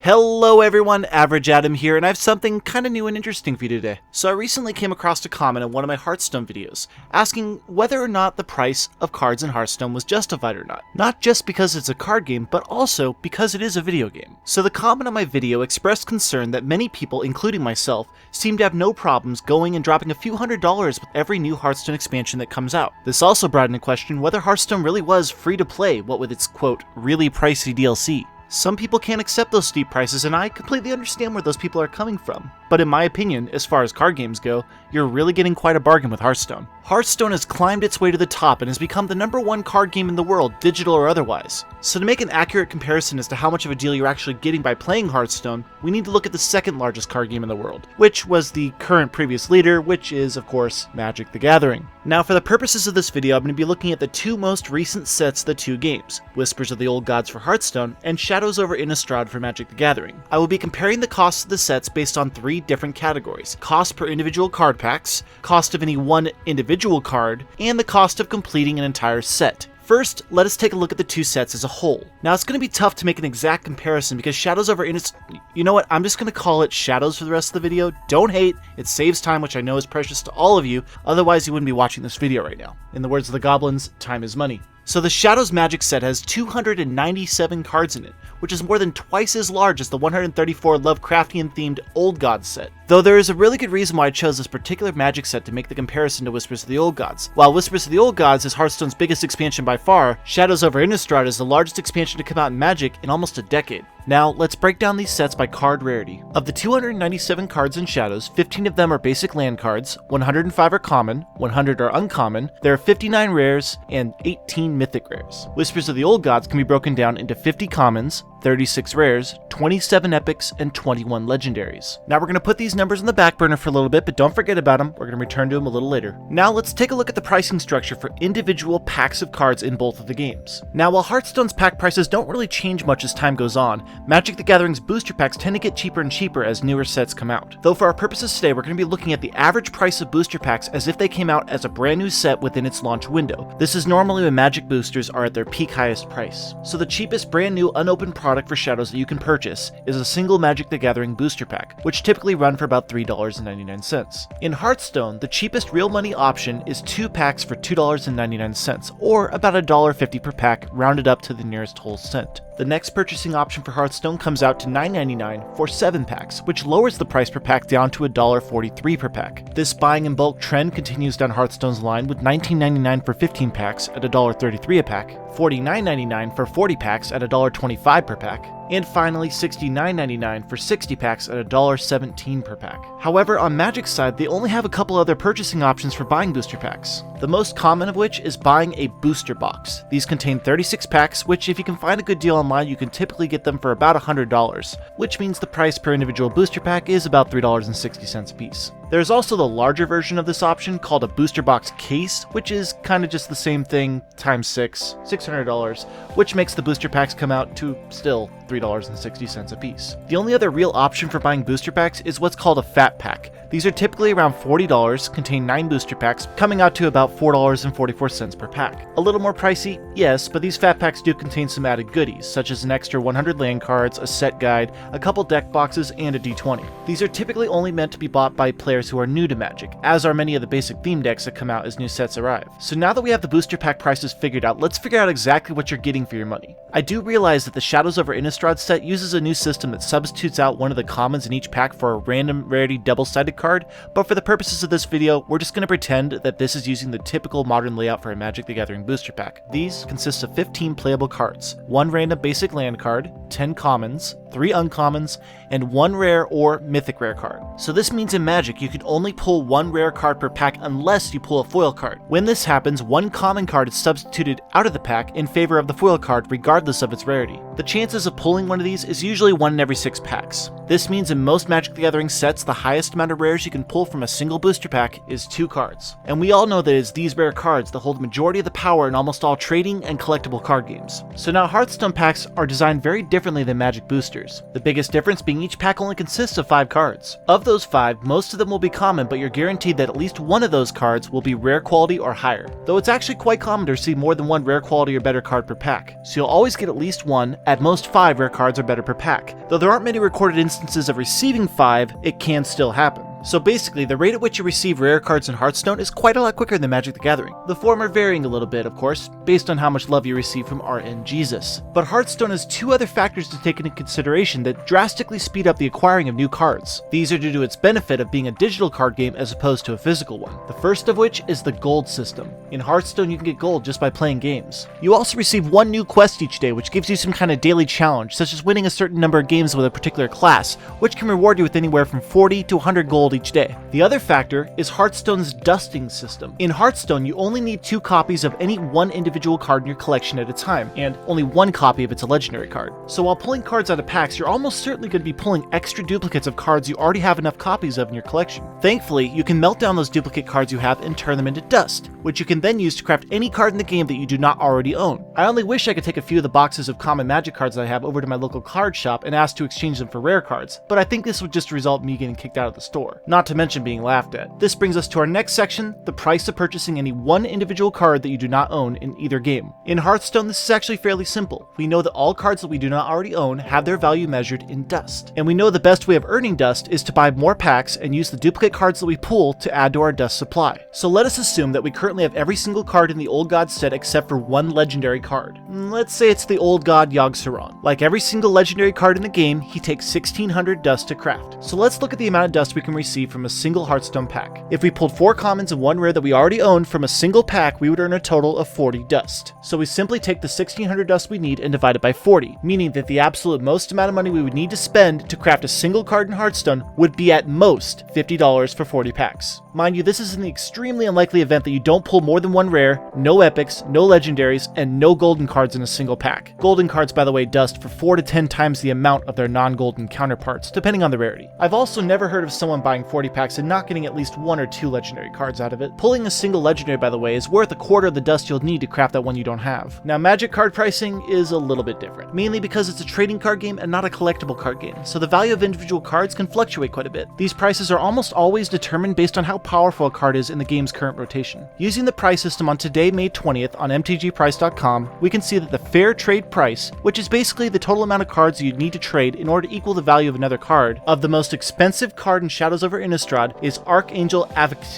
Hello everyone, Average Adam here, and I have something kinda new and interesting for you today. So I recently came across a comment in one of my Hearthstone videos, asking whether or not the price of cards in Hearthstone was justified or not. Not just because it's a card game, but also because it is a video game. So the comment on my video expressed concern that many people, including myself, seem to have no problems going and dropping a few $100s with every new Hearthstone expansion that comes out. This also brought into question whether Hearthstone really was free to play, what with its quote, really pricey DLC. Some people can't accept those steep prices, and I completely understand where those people are coming from. But in my opinion, as far as card games go, you're really getting quite a bargain with Hearthstone. Hearthstone has climbed its way to the top and has become the #1 card game in the world, digital or otherwise. So to make an accurate comparison as to how much of a deal you're actually getting by playing Hearthstone, we need to look at the second largest card game in the world, which was the current previous leader, which is, of course, Magic the Gathering. Now, for the purposes of this video, I'm going to be looking at the two most recent sets of the two games, Whispers of the Old Gods for Hearthstone, and Shadows over Innistrad for Magic the Gathering. I will be comparing the costs of the sets based on 3 different categories: cost per individual card packs, cost of any one individual card, and the cost of completing an entire set. First, let us take a look at the two sets as a whole. Now, it's going to be tough to make an exact comparison because Shadows over Innistrad... You know what? I'm just going to call it Shadows for the rest of the video. Don't hate. It saves time, which I know is precious to all of you. Otherwise, you wouldn't be watching this video right now. In the words of the goblins, time is money. So the Shadows Magic set has 297 cards in it, which is more than twice as large as the 134 Lovecraftian-themed Old Gods set. Though there is a really good reason why I chose this particular Magic set to make the comparison to Whispers of the Old Gods. While Whispers of the Old Gods is Hearthstone's biggest expansion by far, Shadows over Innistrad is the largest expansion to come out in Magic in almost a decade. Now, let's break down these sets by card rarity. Of the 297 cards in Shadows, 15 of them are basic land cards, 105 are common, 100 are uncommon, there are 59 rares, and 18 mythic rares. Whispers of the Old Gods can be broken down into 50 commons, 36 rares, 27 epics, and 21 legendaries. Now we're going to put these numbers on the back burner for a little bit, but don't forget about them. We're going to return to them a little later. Now let's take a look at the pricing structure for individual packs of cards in both of the games. Now, while Hearthstone's pack prices don't really change much as time goes on, Magic the Gathering's booster packs tend to get cheaper and cheaper as newer sets come out. Though for our purposes today, we're going to be looking at the average price of booster packs as if they came out as a brand new set within its launch window. This is normally when Magic boosters are at their peak highest price. So the cheapest brand new unopened product for Shadows that you can purchase is a single Magic the Gathering booster pack, which typically run for about $3.99. In Hearthstone, the cheapest real money option is 2 packs for $2.99, or about $1.50 per pack, rounded up to the nearest whole cent. The next purchasing option for Hearthstone comes out to $9.99 for 7 packs, which lowers the price per pack down to $1.43 per pack. This buying in bulk trend continues down Hearthstone's line with $19.99 for 15 packs at $1.33 a pack, $49.99 for 40 packs at $1.25 per pack, and finally $69.99 for 60 packs at $1.17 per pack. However, on Magic's side, they only have a couple other purchasing options for buying booster packs. The most common of which is buying a booster box. These contain 36 packs, which if you can find a good deal online, you can typically get them for about $100, which means the price per individual booster pack is about $3.60 a piece. There's also the larger version of this option called a booster box case, which is kind of just the same thing times 6, $600, which makes the booster packs come out to still $3.60 a piece. The only other real option for buying booster packs is what's called a fat pack. These are typically around $40, contain 9 booster packs, coming out to about $4.44 per pack. A little more pricey, yes, but these fat packs do contain some added goodies, such as an extra 100 land cards, a set guide, a couple deck boxes, and a D20. These are typically only meant to be bought by players who are new to Magic, as are many of the basic theme decks that come out as new sets arrive. So now that we have the booster pack prices figured out, let's figure out exactly what you're getting for your money. I do realize that the Shadows over Innistrad set uses a new system that substitutes out one of the commons in each pack for a random rarity double-sided card, but for the purposes of this video, we're just going to pretend that this is using the typical modern layout for a Magic the Gathering booster pack. These consist of 15 playable cards, 1 random basic land card, 10 commons, 3 uncommons, and 1 rare or mythic rare card. So this means in Magic, you can only pull 1 rare card per pack unless you pull a foil card. When this happens, 1 common card is substituted out of the pack in favor of the foil card regardless of its rarity. The chances of pulling one of these is usually 1 in every 6 packs. This means in most Magic the Gathering sets, the highest amount of rares you can pull from a single booster pack is 2 cards. And we all know that it's these rare cards that hold the majority of the power in almost all trading and collectible card games. So now Hearthstone packs are designed very differently than Magic boosters. The biggest difference being each pack only consists of 5 cards. Of those 5, most of them will be common, but you're guaranteed that at least one of those cards will be rare quality or higher. Though it's actually quite common to receive more than 1 rare quality or better card per pack, so you'll always get at least 1, At most 5 rare cards are better per pack. Though there aren't many recorded instances of receiving 5, it can still happen. So basically, the rate at which you receive rare cards in Hearthstone is quite a lot quicker than Magic the Gathering. The former varying a little bit, of course, based on how much love you receive from RNGesus. But Hearthstone has 2 other factors to take into consideration that drastically speed up the acquiring of new cards. These are due to its benefit of being a digital card game as opposed to a physical one. The first of which is the gold system. In Hearthstone, you can get gold just by playing games. You also receive 1 new quest each day, which gives you some kind of daily challenge, such as winning a certain number of games with a particular class, which can reward you with anywhere from 40 to 100 gold each day. The other factor is Hearthstone's dusting system. In Hearthstone, you only need 2 copies of any one individual card in your collection at a time, and only 1 copy if it's a legendary card. So while pulling cards out of packs, you're almost certainly going to be pulling extra duplicates of cards you already have enough copies of in your collection. Thankfully, you can melt down those duplicate cards you have and turn them into dust, which you can then use to craft any card in the game that you do not already own. I only wish I could take a few of the boxes of common Magic cards that I have over to my local card shop and ask to exchange them for rare cards, but I think this would just result in me getting kicked out of the store. Not to mention being laughed at. This brings us to our next section, the price of purchasing any one individual card that you do not own in either game. In Hearthstone, this is actually fairly simple. We know that all cards that we do not already own have their value measured in dust. And we know the best way of earning dust is to buy more packs and use the duplicate cards that we pull to add to our dust supply. So let us assume that we currently have every single card in the Old God set except for 1 legendary card. Let's say it's the Old God Yogg-Saron. Like every single legendary card in the game, he takes 1600 dust to craft. So let's look at the amount of dust we can receive from a single Hearthstone pack. If we pulled 4 commons and 1 rare that we already owned from a single pack, we would earn a total of 40 dust. So we simply take the 1600 dust we need and divide it by 40, meaning that the absolute most amount of money we would need to spend to craft a single card in Hearthstone would be at most $50 for 40 packs. Mind you, this is in the extremely unlikely event that you don't pull more than 1 rare, no epics, no legendaries, and no golden cards in a single pack. Golden cards, by the way, dust for 4 to 10 times the amount of their non-golden counterparts, depending on the rarity. I've also never heard of someone buying 40 packs and not getting at least 1 or 2 legendary cards out of it. Pulling a single legendary, by the way, is worth a quarter of the dust you'll need to craft that one you don't have. Now, Magic card pricing is a little bit different, mainly because it's a trading card game and not a collectible card game, so the value of individual cards can fluctuate quite a bit. These prices are almost always determined based on how powerful a card is in the game's current rotation. Using the price system on today, May 20th, on mtgprice.com, we can see that the fair trade price, which is basically the total amount of cards you'd need to trade in order to equal the value of another card, of the most expensive card in Shadows over Innistrad is Archangel Avakin?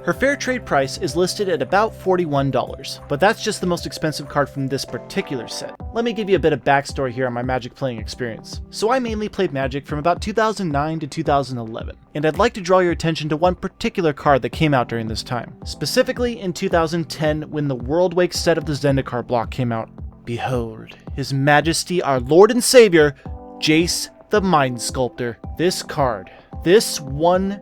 Her fair trade price is listed at about $41, but that's just the most expensive card from this particular set. Let me give you a bit of backstory here on my Magic playing experience. So I mainly played Magic from about 2009 to 2011, and I'd like to draw your attention to one particular card that came out during this time. Specifically in 2010 when the Worldwake set of the Zendikar block came out. Behold, His Majesty our Lord and Savior, Jace the Mind Sculptor. This one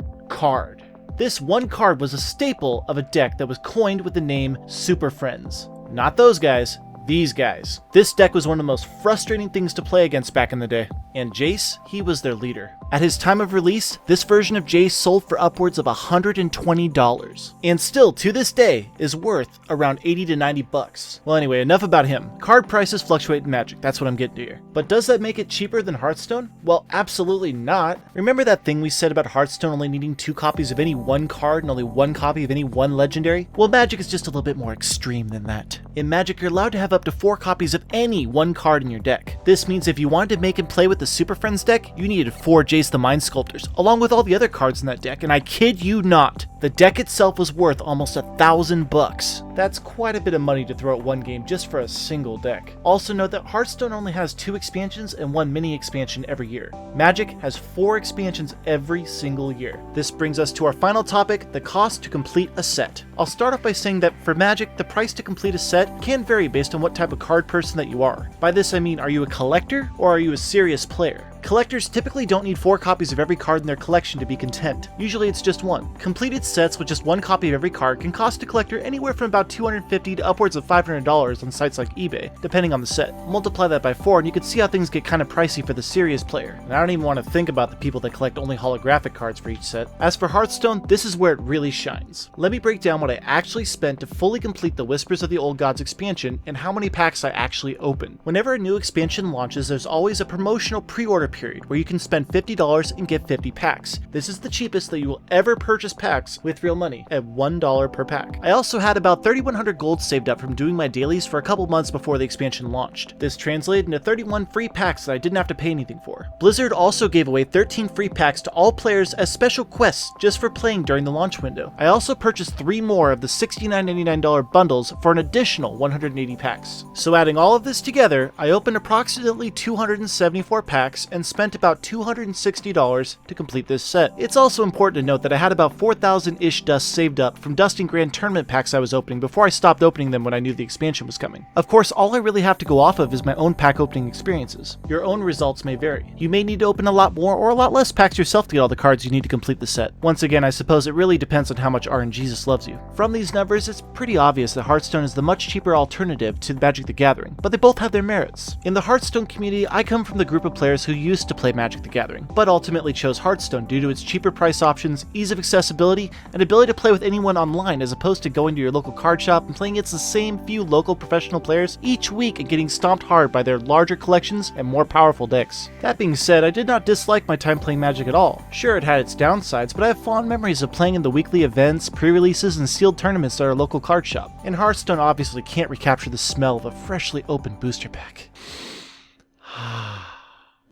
card was a staple of a deck that was coined with the name Super Friends. Not those guys, these guys. This deck was one of the most frustrating things to play against back in the day, and Jace, he was their leader. At his time of release, this version of Jace sold for upwards of $120, and still to this day is worth around 80 to 90 bucks. Well anyway, enough about him. Card prices fluctuate in Magic, that's what I'm getting to here. But does that make it cheaper than Hearthstone? Well, absolutely not. Remember that thing we said about Hearthstone only needing 2 copies of any one card and only 1 copy of any one legendary? Well, Magic is just a little bit more extreme than that. In Magic, you're allowed to have up to 4 copies of any one card in your deck. This means if you wanted to make and play with the Super Friends deck, you needed 4 Jace the Mind Sculptors, along with all the other cards in that deck, and I kid you not, the deck itself was worth almost $1,000. That's quite a bit of money to throw at one game just for a single deck. Also note that Hearthstone only has 2 expansions and 1 mini expansion every year. Magic has 4 expansions every single year. This brings us to our final topic, the cost to complete a set. I'll start off by saying that for Magic, the price to complete a set can vary based on what type of card person that you are. By this I mean, are you a collector or are you a serious player? Collectors typically don't need 4 copies of every card in their collection to be content. Usually it's just 1. Completed sets with just 1 copy of every card can cost a collector anywhere from about $250 to upwards of $500 on sites like eBay, depending on the set. Multiply that by 4 and you can see how things get kind of pricey for the serious player. And I don't even want to think about the people that collect only holographic cards for each set. As for Hearthstone, this is where it really shines. Let me break down what I actually spent to fully complete the Whispers of the Old Gods expansion and how many packs I actually opened. Whenever a new expansion launches, there's always a promotional pre-order period where you can spend $50 and get 50 packs. This is the cheapest that you will ever purchase packs with real money at $1 per pack. I also had about 3,100 gold saved up from doing my dailies for a couple months before the expansion launched. This translated into 31 free packs that I didn't have to pay anything for. Blizzard also gave away 13 free packs to all players as special quests just for playing during the launch window. I also purchased 3 more of the $69.99 bundles for an additional 180 packs. So adding all of this together, I opened approximately 274 packs and spent about $260 to complete this set. It's also important to note that I had about 4,000-ish dust saved up from dusting grand tournament packs I was opening before I stopped opening them when I knew the expansion was coming. Of course, all I really have to go off of is my own pack opening experiences. Your own results may vary. You may need to open a lot more or a lot less packs yourself to get all the cards you need to complete the set. Once again, I suppose it really depends on how much RNGesus loves you. From these numbers, it's pretty obvious that Hearthstone is the much cheaper alternative to Magic the Gathering, but they both have their merits. In the Hearthstone community, I come from the group of players who used to play Magic the Gathering, but ultimately chose Hearthstone due to its cheaper price options, ease of accessibility, and ability to play with anyone online as opposed to going to your local card shop and playing against the same few local professional players each week and getting stomped hard by their larger collections and more powerful decks. That being said, I did not dislike my time playing Magic at all. Sure, it had its downsides, but I have fond memories of playing in the weekly events, pre-releases, and sealed tournaments at our local card shop. And Hearthstone obviously can't recapture the smell of a freshly opened booster pack.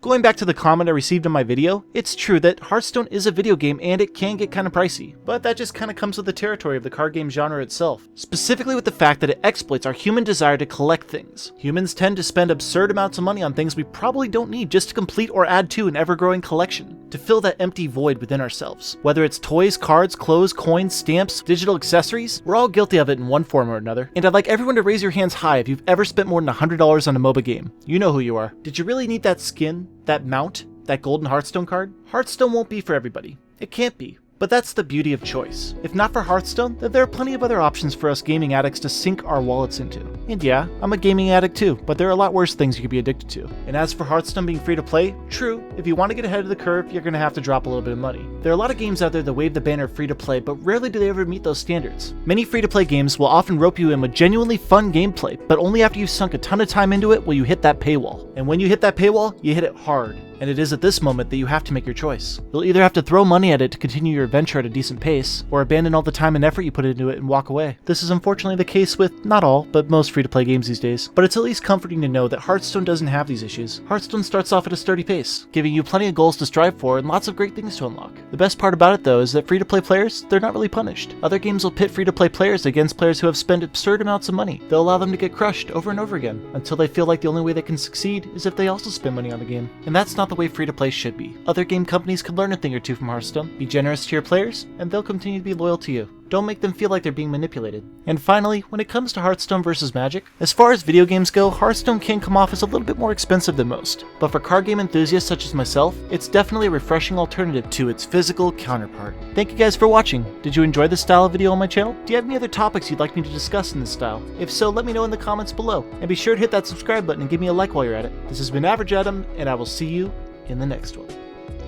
Going back to the comment I received on my video, it's true that Hearthstone is a video game and it can get kind of pricey, but that just kind of comes with the territory of the card game genre itself, specifically with the fact that it exploits our human desire to collect things. Humans tend to spend absurd amounts of money on things we probably don't need just to complete or add to an ever-growing collection, to fill that empty void within ourselves. Whether it's toys, cards, clothes, coins, stamps, digital accessories, we're all guilty of it in one form or another, and I'd like everyone to raise your hands high if you've ever spent more than $100 on a MOBA game. You know who you are. Did you really need that skin? That mount? That golden Hearthstone card? Hearthstone won't be for everybody. It can't be. But that's the beauty of choice. If not for Hearthstone, then there are plenty of other options for us gaming addicts to sink our wallets into. And yeah, I'm a gaming addict too, but there are a lot worse things you could be addicted to. And as for Hearthstone being free to play, true, if you want to get ahead of the curve, you're going to have to drop a little bit of money. There are a lot of games out there that wave the banner of free to play, but rarely do they ever meet those standards. Many free to play games will often rope you in with genuinely fun gameplay, but only after you've sunk a ton of time into it will you hit that paywall. And when you hit that paywall, you hit it hard. And it is at this moment that you have to make your choice. You'll either have to throw money at it to continue your adventure at a decent pace, or abandon all the time and effort you put into it and walk away. This is unfortunately the case with not all, but most free-to-play games these days. But it's at least comforting to know that Hearthstone doesn't have these issues. Hearthstone starts off at a sturdy pace, giving you plenty of goals to strive for and lots of great things to unlock. The best part about it though is that free-to-play players, they're not really punished. Other games will pit free-to-play players against players who have spent absurd amounts of money. They'll allow them to get crushed over and over again, until they feel like the only way they can succeed is if they also spend money on the game. And that's not the way free-to-play should be. Other game companies could learn a thing or two from Hearthstone. Be generous to your players, and they'll continue to be loyal to you. Don't make them feel like they're being manipulated. And finally, when it comes to Hearthstone versus Magic, as far as video games go, Hearthstone can come off as a little bit more expensive than most. But for card game enthusiasts such as myself, it's definitely a refreshing alternative to its physical counterpart. Thank you guys for watching. Did you enjoy this style of video on my channel? Do you have any other topics you'd like me to discuss in this style? If so, let me know in the comments below. And be sure to hit that subscribe button and give me a like while you're at it. This has been Average Adam, and I will see you in the next one.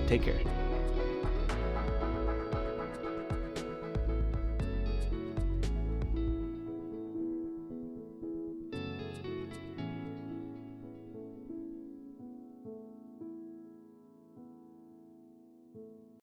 Take care.